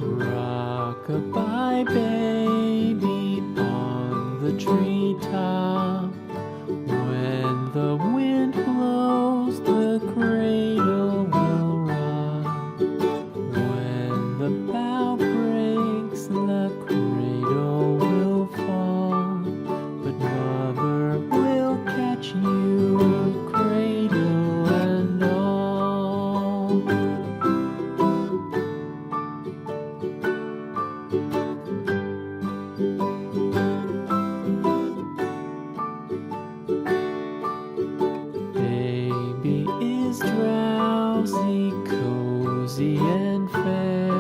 Rock-a-bye baby on the treetop. When the wind blows, the cradle will rock. When the bough breaks, the cradle will fall. But mother will catch you, cradle and all. Baby is drowsy, cozy and fair.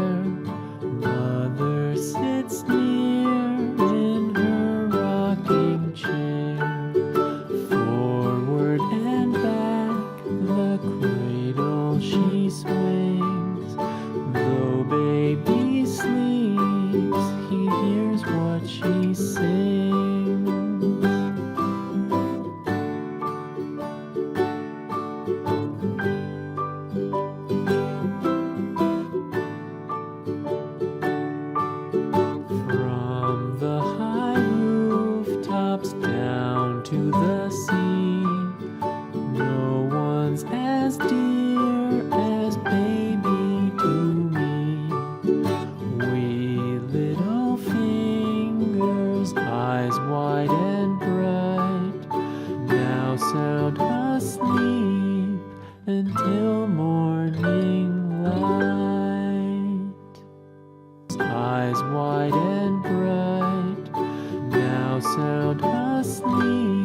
Mother sits near in her rocking chair. Forward and back, the cradle she swings. Though baby sleeps, he hears what she sings. From the high rooftops down to the sea, no one's as dear as baby to me. Wee little fingers, eyes wide and bright, now sound asleep until morning light. Eyes wide and bright, now sound asleep